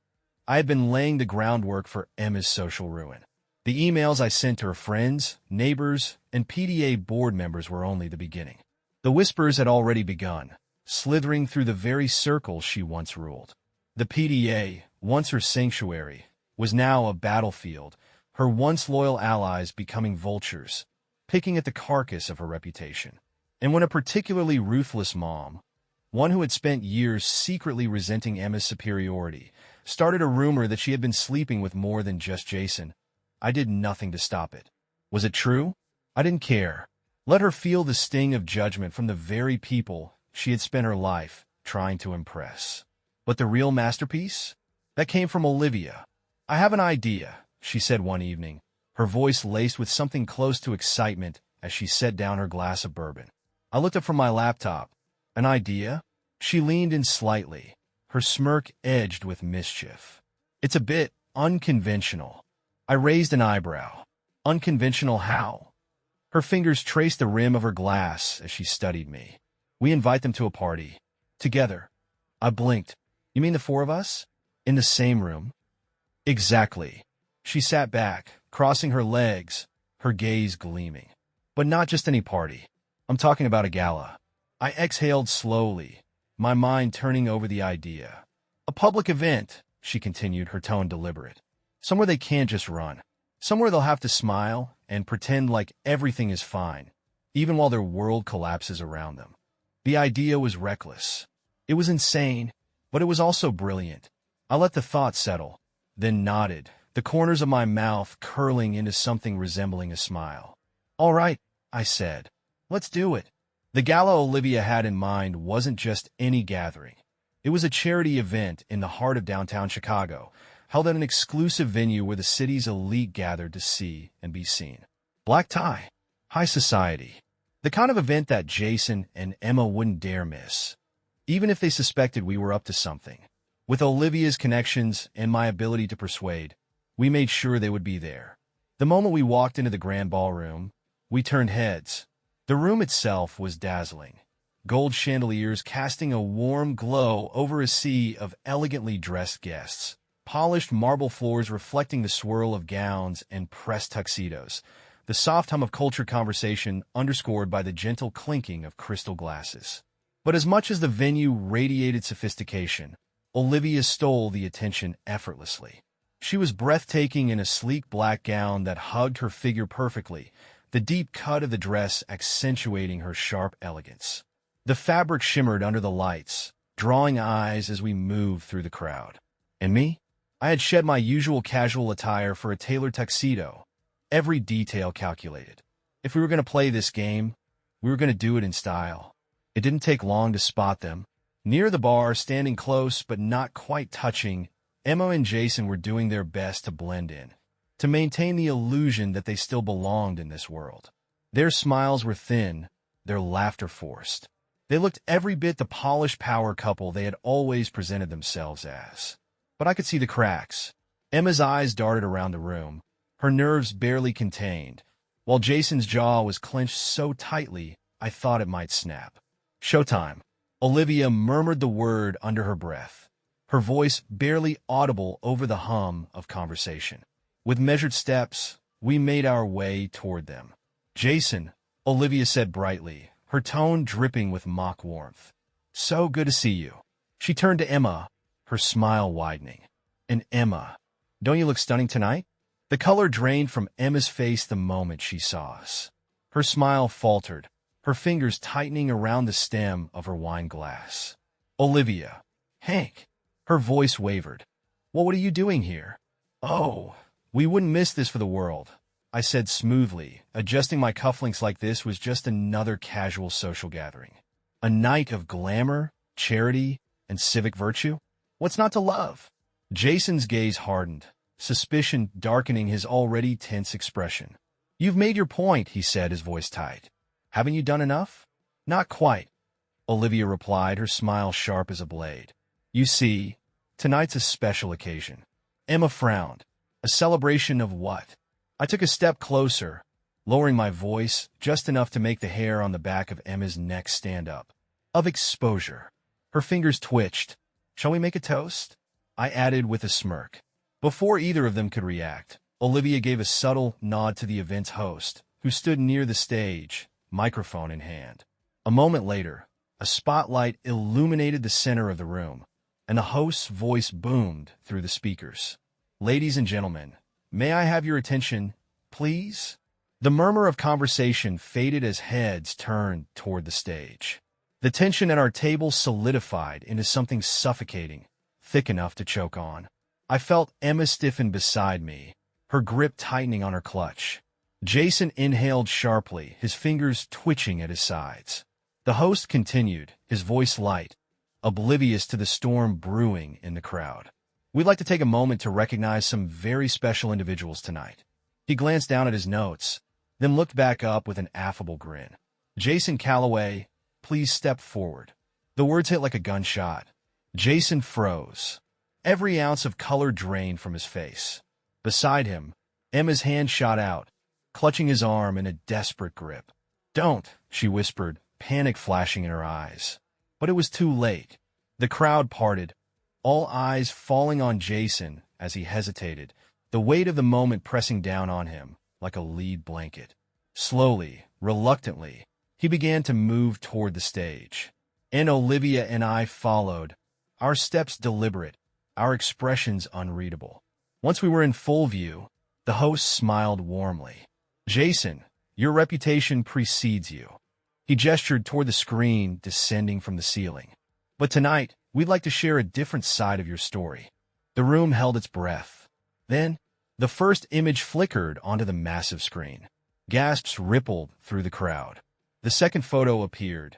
I had been laying the groundwork for Emma's social ruin. The emails I sent to her friends, neighbors, and PDA board members were only the beginning. The whispers had already begun, slithering through the very circles she once ruled. The PDA, once her sanctuary, was now a battlefield, her once loyal allies becoming vultures, picking at the carcass of her reputation. And when a particularly ruthless mom, one who had spent years secretly resenting Emma's superiority, started a rumor that she had been sleeping with more than just Jason, I did nothing to stop it. Was it true? I didn't care. Let her feel the sting of judgment from the very people she had spent her life trying to impress. But the real masterpiece? That came from Olivia. I have an idea, she said one evening, her voice laced with something close to excitement as she set down her glass of bourbon. I looked up from my laptop. An idea? She leaned in slightly, her smirk edged with mischief. It's a bit unconventional. I raised an eyebrow. Unconventional how? Her fingers traced the rim of her glass as she studied me. We invite them to a party. Together. I blinked. You mean the four of us? In the same room? Exactly. She sat back, crossing her legs, her gaze gleaming. But not just any party. I'm talking about a gala. I exhaled slowly, my mind turning over the idea. A public event, she continued, her tone deliberate. Somewhere they can't just run. Somewhere they'll have to smile and pretend like everything is fine, even while their world collapses around them. The idea was reckless. It was insane, but it was also brilliant. I let the thought settle, then nodded, the corners of my mouth curling into something resembling a smile. All right, I said. Let's do it. The gala Olivia had in mind wasn't just any gathering. It was a charity event in the heart of downtown Chicago, held at an exclusive venue where the city's elite gathered to see and be seen. Black tie, high society. The kind of event that Jason and Emma wouldn't dare miss, even if they suspected we were up to something. With Olivia's connections and my ability to persuade, we made sure they would be there. The moment we walked into the grand ballroom, we turned heads. The room itself was dazzling, gold chandeliers casting a warm glow over a sea of elegantly dressed guests, polished marble floors reflecting the swirl of gowns and pressed tuxedos, the soft hum of cultured conversation underscored by the gentle clinking of crystal glasses. But as much as the venue radiated sophistication, Olivia stole the attention effortlessly. She was breathtaking in a sleek black gown that hugged her figure perfectly, the deep cut of the dress accentuating her sharp elegance. The fabric shimmered under the lights, drawing eyes as we moved through the crowd. And me? I had shed my usual casual attire for a tailored tuxedo, every detail calculated. If we were going to play this game, we were going to do it in style. It didn't take long to spot them. Near the bar, standing close but not quite touching, Emma and Jason were doing their best to blend in, to maintain the illusion that they still belonged in this world. Their smiles were thin, their laughter forced. They looked every bit the polished power couple they had always presented themselves as. But I could see the cracks. Emma's eyes darted around the room, her nerves barely contained, while Jason's jaw was clenched so tightly I thought it might snap. Showtime. Olivia murmured the word under her breath, her voice barely audible over the hum of conversation. With measured steps, we made our way toward them. Jason, Olivia said brightly, her tone dripping with mock warmth. So good to see you. She turned to Emma, her smile widening. And Emma, don't you look stunning tonight? The color drained from Emma's face the moment she saw us. Her smile faltered, her fingers tightening around the stem of her wine glass. Olivia. Hank. Her voice wavered. Well, what are you doing here? Oh, we wouldn't miss this for the world, I said smoothly, adjusting my cufflinks like this was just another casual social gathering. A night of glamour, charity, and civic virtue? What's not to love? Jason's gaze hardened, suspicion darkening his already tense expression. You've made your point, he said, his voice tight. Haven't you done enough? Not quite, Olivia replied, her smile sharp as a blade. You see, tonight's a special occasion. Emma frowned. A celebration of what? I took a step closer, lowering my voice just enough to make the hair on the back of Emma's neck stand up. Of exposure. Her fingers twitched. Shall we make a toast? I added with a smirk. Before either of them could react, Olivia gave a subtle nod to the event's host, who stood near the stage, microphone in hand. A moment later, a spotlight illuminated the center of the room, and the host's voice boomed through the speakers. Ladies and gentlemen, may I have your attention, please? The murmur of conversation faded as heads turned toward the stage. The tension at our table solidified into something suffocating, thick enough to choke on. I felt Emma stiffen beside me, her grip tightening on her clutch. Jason inhaled sharply, his fingers twitching at his sides. The host continued, his voice light, oblivious to the storm brewing in the crowd. We'd like to take a moment to recognize some very special individuals tonight. He glanced down at his notes, then looked back up with an affable grin. Jason Calloway, please step forward. The words hit like a gunshot. Jason froze. Every ounce of color drained from his face. Beside him, Emma's hand shot out, clutching his arm in a desperate grip. Don't, she whispered, panic flashing in her eyes. But it was too late. The crowd parted, all eyes falling on Jason as he hesitated, the weight of the moment pressing down on him like a lead blanket. Slowly, reluctantly, he began to move toward the stage. And Olivia and I followed, our steps deliberate, our expressions unreadable. Once we were in full view, the host smiled warmly. Jason, your reputation precedes you. He gestured toward the screen descending from the ceiling. But tonight, we'd like to share a different side of your story. The room held its breath. Then, the first image flickered onto the massive screen. Gasps rippled through the crowd. The second photo appeared.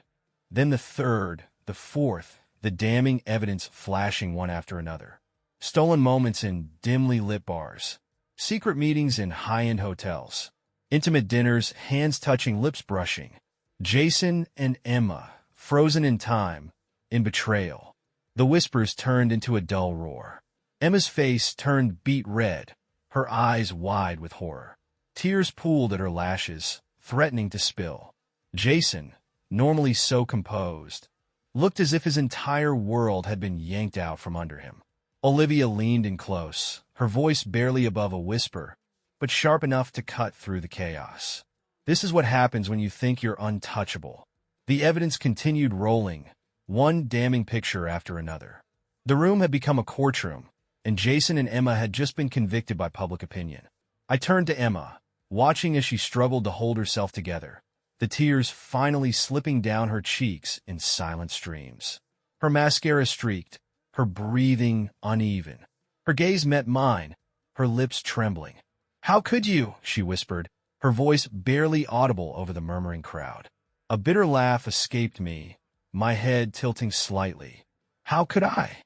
Then the third, the fourth, the damning evidence flashing one after another. Stolen moments in dimly lit bars, secret meetings in high-end hotels, intimate dinners, hands touching, lips brushing. Jason and Emma, frozen in time, in betrayal. The whispers turned into a dull roar. Emma's face turned beet red, her eyes wide with horror. Tears pooled at her lashes, threatening to spill. Jason, normally so composed, looked as if his entire world had been yanked out from under him. Olivia leaned in close, her voice barely above a whisper, but sharp enough to cut through the chaos. This is what happens when you think you're untouchable. The evidence continued rolling, one damning picture after another. The room had become a courtroom, and Jason and Emma had just been convicted by public opinion. I turned to Emma, watching as she struggled to hold herself together, the tears finally slipping down her cheeks in silent streams. Her mascara streaked, her breathing uneven. Her gaze met mine, her lips trembling. "How could you?" she whispered, her voice barely audible over the murmuring crowd. A bitter laugh escaped me, my head tilting slightly. "How could I?"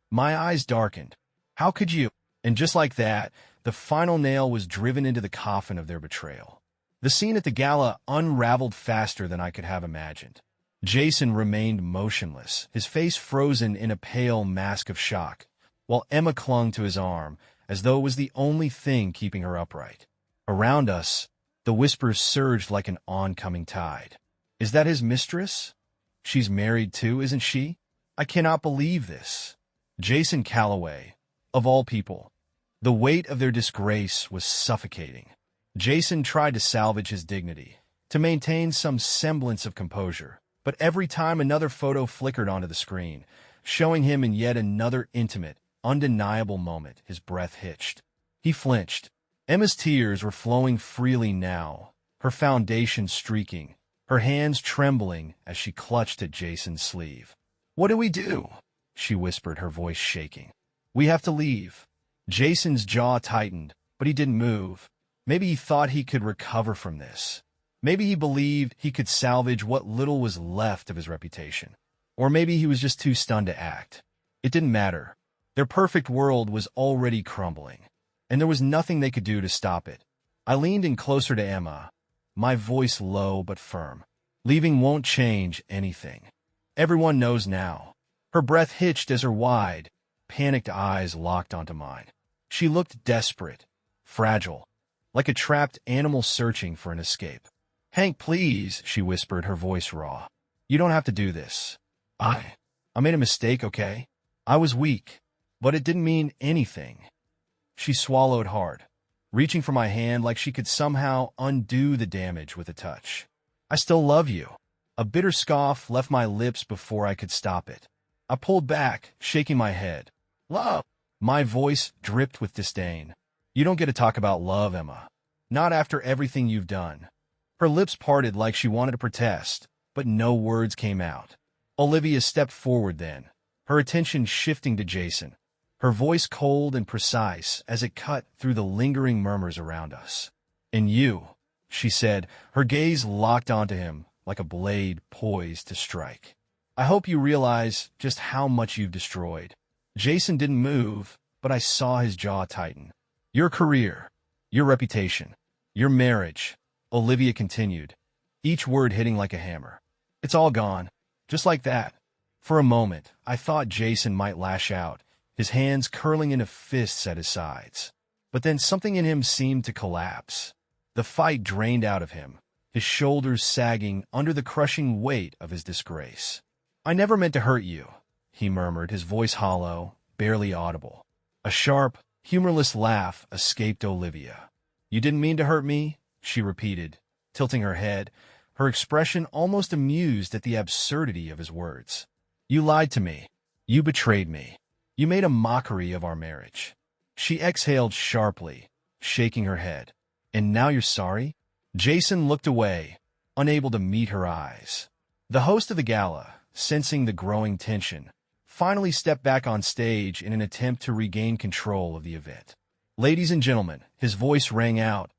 My eyes darkened. "How could you?" And just like that, the final nail was driven into the coffin of their betrayal. The scene at the gala unraveled faster than I could have imagined. Jason remained motionless, his face frozen in a pale mask of shock, while Emma clung to his arm, as though it was the only thing keeping her upright. Around us, the whispers surged like an oncoming tide. "Is that his mistress? She's married too, isn't she? I cannot believe this." Jason Calloway, of all people. The weight of their disgrace was suffocating. Jason tried to salvage his dignity, to maintain some semblance of composure, but every time another photo flickered onto the screen, showing him in yet another intimate, undeniable moment, his breath hitched. He flinched. Emma's tears were flowing freely now, her foundation streaking, her hands trembling as she clutched at Jason's sleeve. "What do we do?" she whispered, her voice shaking. "We have to leave." Jason's jaw tightened, but he didn't move. Maybe he thought he could recover from this. Maybe he believed he could salvage what little was left of his reputation. Or maybe he was just too stunned to act. It didn't matter. Their perfect world was already crumbling, and there was nothing they could do to stop it. I leaned in closer to Emma, my voice low but firm. "Leaving won't change anything. Everyone knows now." Her breath hitched as her wide, panicked eyes locked onto mine. She looked desperate, fragile, like a trapped animal searching for an escape. "Hank, please," she whispered, her voice raw. "You don't have to do this. I made a mistake, okay? I was weak, but it didn't mean anything." She swallowed hard, reaching for my hand like she could somehow undo the damage with a touch. "I still love you." A bitter scoff left my lips before I could stop it. I pulled back, shaking my head. "Love?" My voice dripped with disdain. "You don't get to talk about love, Emma. Not after everything you've done." Her lips parted like she wanted to protest, but no words came out. Olivia stepped forward then, her attention shifting to Jason, her voice cold and precise as it cut through the lingering murmurs around us. "And you," she said, her gaze locked onto him like a blade poised to strike. "I hope you realize just how much you've destroyed." Jason didn't move, but I saw his jaw tighten. "Your career, your reputation, your marriage," Olivia continued, each word hitting like a hammer. "It's all gone, just like that." For a moment, I thought Jason might lash out, his hands curling into fists at his sides. But then something in him seemed to collapse. The fight drained out of him, his shoulders sagging under the crushing weight of his disgrace. "I never meant to hurt you," he murmured, his voice hollow, barely audible. A sharp, humorless laugh escaped Olivia. "You didn't mean to hurt me?" she repeated, tilting her head, her expression almost amused at the absurdity of his words. "You lied to me. You betrayed me. You made a mockery of our marriage." She exhaled sharply, shaking her head. "And now you're sorry?" Jason looked away, unable to meet her eyes. The host of the gala, sensing the growing tension, finally stepped back on stage in an attempt to regain control of the event. "Ladies and gentlemen," his voice rang out,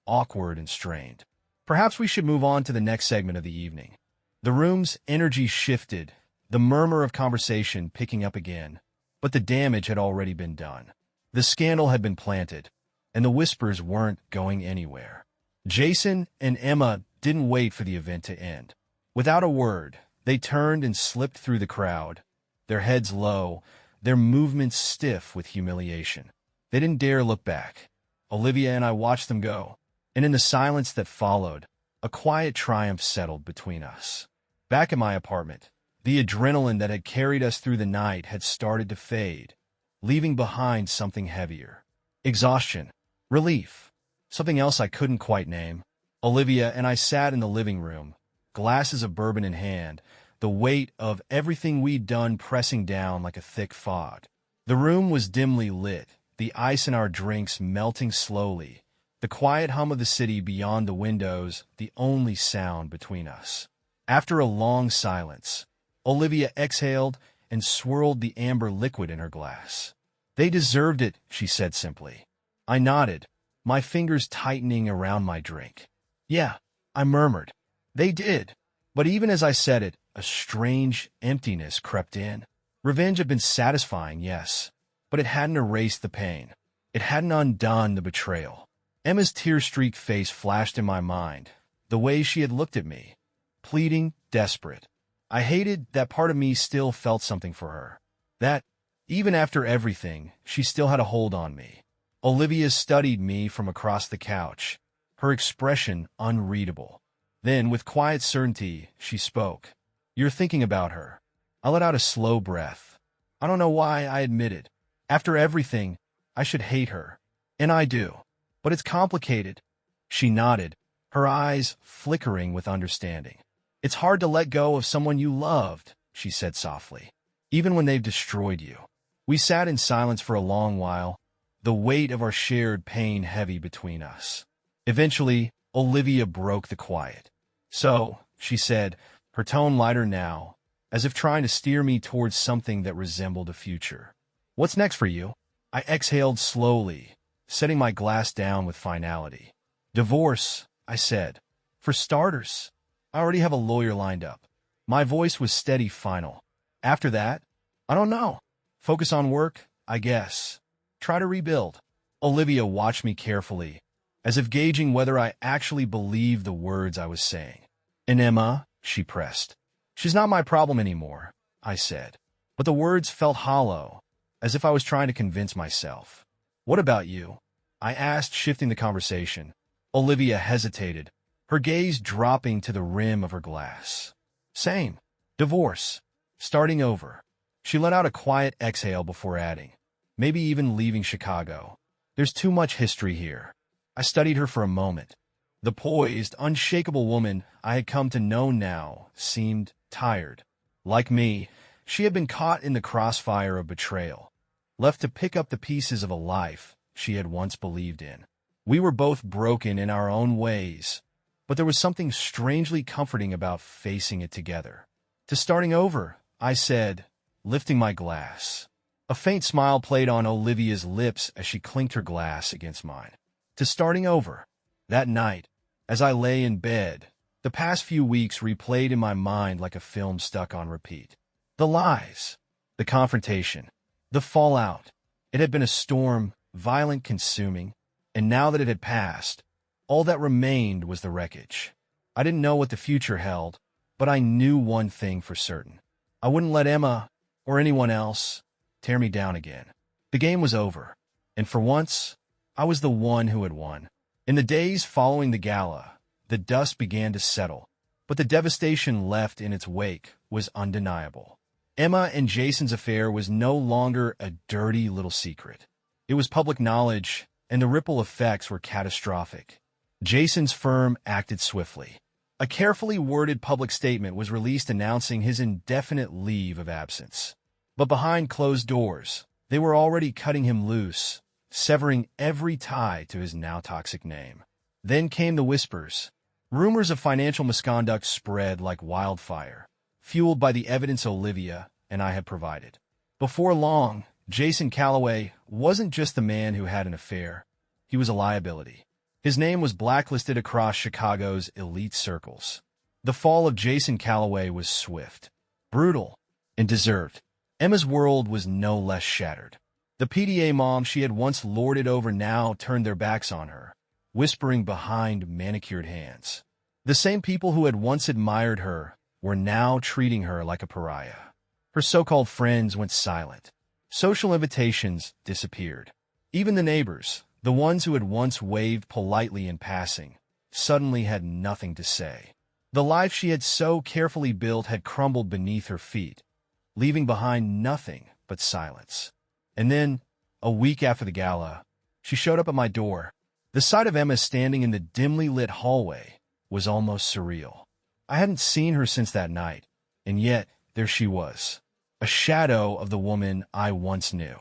awkward and strained. "Perhaps we should move on to the next segment of the evening." The room's energy shifted, the murmur of conversation picking up again, but the damage had already been done. The scandal had been planted, and the whispers weren't going anywhere. Jason and Emma didn't wait for the event to end. Without a word, they turned and slipped through the crowd, their heads low, their movements stiff with humiliation. They didn't dare look back. Olivia and I watched them go, and in the silence that followed, a quiet triumph settled between us. Back in my apartment, the adrenaline that had carried us through the night had started to fade, leaving behind something heavier. Exhaustion. Relief. Something else I couldn't quite name. Olivia and I sat in the living room, glasses of bourbon in hand, the weight of everything we'd done pressing down like a thick fog. The room was dimly lit, the ice in our drinks melting slowly, the quiet hum of the city beyond the windows the only sound between us. After a long silence, Olivia exhaled and swirled the amber liquid in her glass. "They deserved it," she said simply. I nodded, my fingers tightening around my drink. "Yeah," I murmured. "They did." But even as I said it, a strange emptiness crept in. Revenge had been satisfying, yes, but it hadn't erased the pain. It hadn't undone the betrayal. Emma's tear-streaked face flashed in my mind, the way she had looked at me, pleading, desperate. I hated that part of me still felt something for her. That, even after everything, she still had a hold on me. Olivia studied me from across the couch, her expression unreadable. Then, with quiet certainty, she spoke. "You're thinking about her." I let out a slow breath. I don't know why, I admitted. After everything, I should hate her. And I do. But it's complicated. She nodded, her eyes flickering with understanding. "It's hard to let go of someone you loved," she said softly, "even when they've destroyed you." We sat in silence for a long while, the weight of our shared pain heavy between us. Eventually, Olivia broke the quiet. "So," she said, her tone lighter now, as if trying to steer me towards something that resembled a future. "What's next for you?" I exhaled slowly, setting my glass down with finality. "Divorce," I said. "For starters. I already have a lawyer lined up." My voice was steady, final. "After that? I don't know. Focus on work, I guess. Try to rebuild." Olivia watched me carefully, as if gauging whether I actually believed the words I was saying. "And Emma?" she pressed. "She's not my problem anymore," I said. But the words felt hollow, as if I was trying to convince myself. "What about you?" I asked, shifting the conversation. Olivia hesitated, her gaze dropping to the rim of her glass. "Same. Divorce. Starting over." She let out a quiet exhale before adding, "Maybe even leaving Chicago. There's too much history here." I studied her for a moment. The poised, unshakable woman I had come to know now seemed tired. Like me, she had been caught in the crossfire of betrayal, left to pick up the pieces of a life she had once believed in. We were both broken in our own ways, but there was something strangely comforting about facing it together. "To starting over," I said, lifting my glass. A faint smile played on Olivia's lips as she clinked her glass against mine. To starting over. That night, as I lay in bed, the past few weeks replayed in my mind like a film stuck on repeat. The lies, the confrontation, the fallout. It had been a storm, violent, consuming, and now that it had passed, all that remained was the wreckage. I didn't know what the future held, but I knew one thing for certain. I wouldn't let Emma, or anyone else, tear me down again. The game was over, and for once, I was the one who had won. In the days following the gala, the dust began to settle, but the devastation left in its wake was undeniable. Emma and Jason's affair was no longer a dirty little secret. It was public knowledge, and the ripple effects were catastrophic. Jason's firm acted swiftly. A carefully worded public statement was released announcing his indefinite leave of absence. But behind closed doors, they were already cutting him loose, severing every tie to his now toxic name. Then came the whispers. Rumors of financial misconduct spread like wildfire, fueled by the evidence Olivia and I had provided. Before long, Jason Calloway wasn't just the man who had an affair. He was a liability. His name was blacklisted across Chicago's elite circles. The fall of Jason Calloway was swift, brutal, and deserved. Emma's world was no less shattered. The PDA mom she had once lorded over now turned their backs on her, whispering behind manicured hands. The same people who had once admired her were now treating her like a pariah. Her so-called friends went silent. Social invitations disappeared. Even the neighbors, the ones who had once waved politely in passing, suddenly had nothing to say. The life she had so carefully built had crumbled beneath her feet, leaving behind nothing but silence. And then, a week after the gala, she showed up at my door. The sight of Emma standing in the dimly lit hallway was almost surreal. I hadn't seen her since that night, and yet there she was, a shadow of the woman I once knew.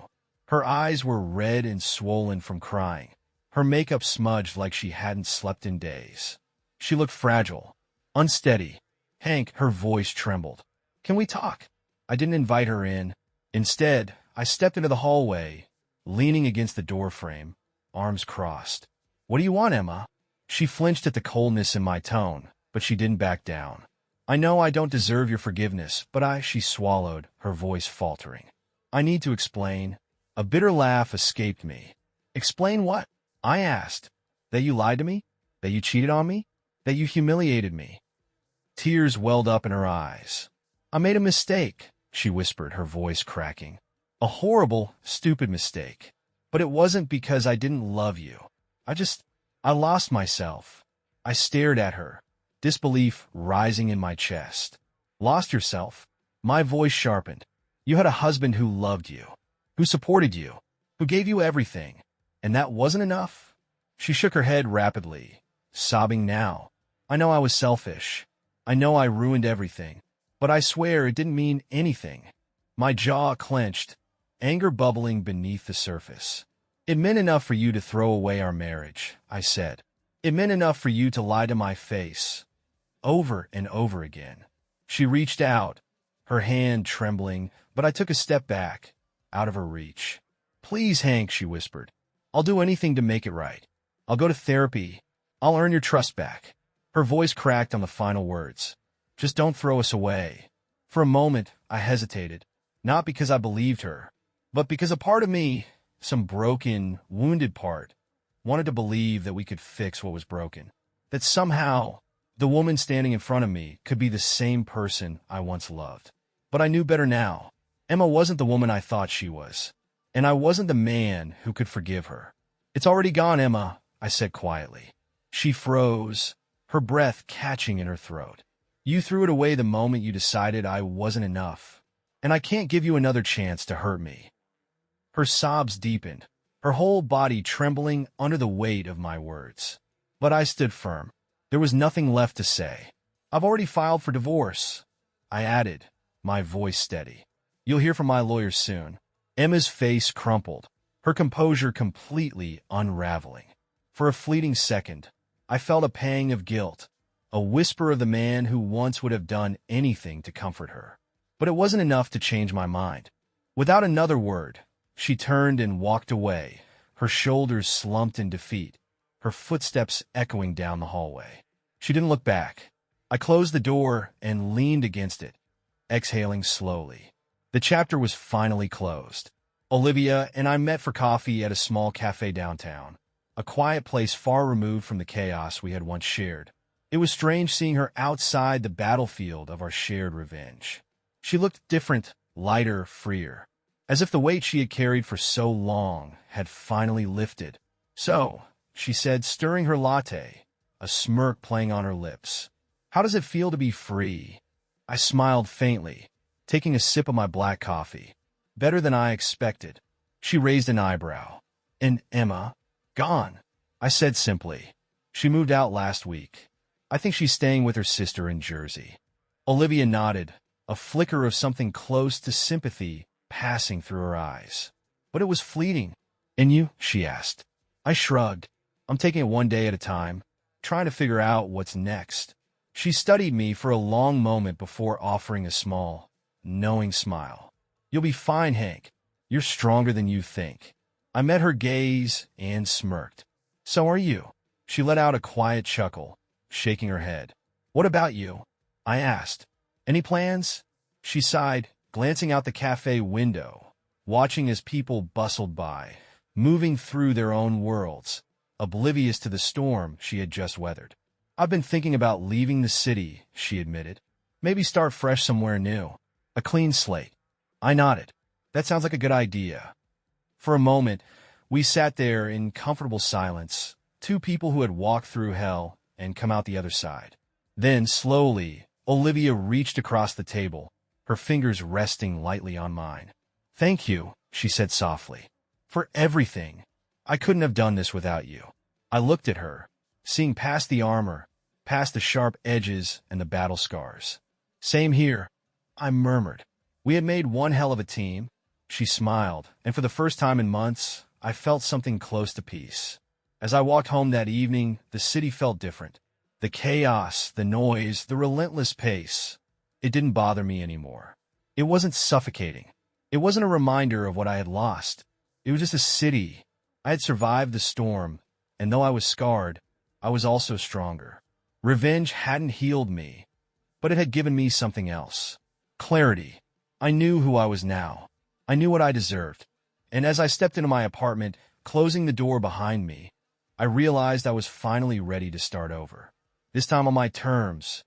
Her eyes were red and swollen from crying, her makeup smudged like she hadn't slept in days. She looked fragile, unsteady. "Hank," her voice trembled. "Can we talk?" I didn't invite her in. Instead, I stepped into the hallway, leaning against the doorframe, arms crossed. "What do you want, Emma?" She flinched at the coldness in my tone, but she didn't back down. "I know I don't deserve your forgiveness, but she swallowed, her voice faltering. "I need to explain." A bitter laugh escaped me. "Explain what?" I asked. "That you lied to me? That you cheated on me? That you humiliated me?" Tears welled up in her eyes. "I made a mistake," she whispered, her voice cracking. "A horrible, stupid mistake. But it wasn't because I didn't love you. I lost myself." I stared at her, disbelief rising in my chest. "Lost yourself?" My voice sharpened. "You had a husband who loved you, who supported you, who gave you everything, and that wasn't enough?" She shook her head rapidly, sobbing now. "I know I was selfish. I know I ruined everything. But I swear it didn't mean anything." My jaw clenched, anger bubbling beneath the surface. "It meant enough for you to throw away our marriage," I said. "It meant enough for you to lie to my face, over and over again." She reached out, her hand trembling, but I took a step back, out of her reach. "Please, Hank," she whispered. "I'll do anything to make it right. I'll go to therapy. I'll earn your trust back." Her voice cracked on the final words. "Just don't throw us away." For a moment, I hesitated, not because I believed her, but because a part of me, some broken, wounded part, wanted to believe that we could fix what was broken. That somehow, the woman standing in front of me could be the same person I once loved. But I knew better now. Emma wasn't the woman I thought she was, and I wasn't the man who could forgive her. "It's already gone, Emma," I said quietly. She froze, her breath catching in her throat. "You threw it away the moment you decided I wasn't enough, and I can't give you another chance to hurt me." Her sobs deepened, her whole body trembling under the weight of my words. But I stood firm. There was nothing left to say. "I've already filed for divorce," I added, my voice steady. "You'll hear from my lawyer soon." Emma's face crumpled, her composure completely unraveling. For a fleeting second, I felt a pang of guilt, a whisper of the man who once would have done anything to comfort her. But it wasn't enough to change my mind. Without another word, she turned and walked away, her shoulders slumped in defeat, her footsteps echoing down the hallway. She didn't look back. I closed the door and leaned against it, exhaling slowly. The chapter was finally closed. Olivia and I met for coffee at a small cafe downtown, a quiet place far removed from the chaos we had once shared. It was strange seeing her outside the battlefield of our shared revenge. She looked different, lighter, freer, as if the weight she had carried for so long had finally lifted. "So," she said, stirring her latte, a smirk playing on her lips, "how does it feel to be free?" I smiled faintly, taking a sip of my black coffee. "Better than I expected." She raised an eyebrow. "And Emma?" "Gone," I said simply. "She moved out last week. I think she's staying with her sister in Jersey." Olivia nodded, a flicker of something close to sympathy passing through her eyes. "But it was fleeting." "And you?" she asked. I shrugged. "I'm taking it one day at a time, trying to figure out what's next." She studied me for a long moment before offering a small, knowing smile. "You'll be fine, Hank. You're stronger than you think." I met her gaze and smirked. "So are you." She let out a quiet chuckle, shaking her head. "What about you?" I asked. "Any plans?" She sighed, glancing out the cafe window, watching as people bustled by, moving through their own worlds, oblivious to the storm she had just weathered. "I've been thinking about leaving the city," she admitted. "Maybe start fresh somewhere new. A clean slate." I nodded. "That sounds like a good idea." For a moment, we sat there in comfortable silence, two people who had walked through hell and come out the other side. Then, slowly, Olivia reached across the table, her fingers resting lightly on mine. "Thank you," she said softly, "for everything. I couldn't have done this without you." I looked at her, seeing past the armor, past the sharp edges and the battle scars. "Same here," I murmured. "We had made one hell of a team." She smiled, and for the first time in months, I felt something close to peace. As I walked home that evening, the city felt different. The chaos, the noise, the relentless pace. It didn't bother me anymore. It wasn't suffocating. It wasn't a reminder of what I had lost. It was just a city. I had survived the storm, and though I was scarred, I was also stronger. Revenge hadn't healed me, but it had given me something else. Clarity. I knew who I was now. I knew what I deserved. And as I stepped into my apartment, closing the door behind me, I realized I was finally ready to start over. This time on my terms,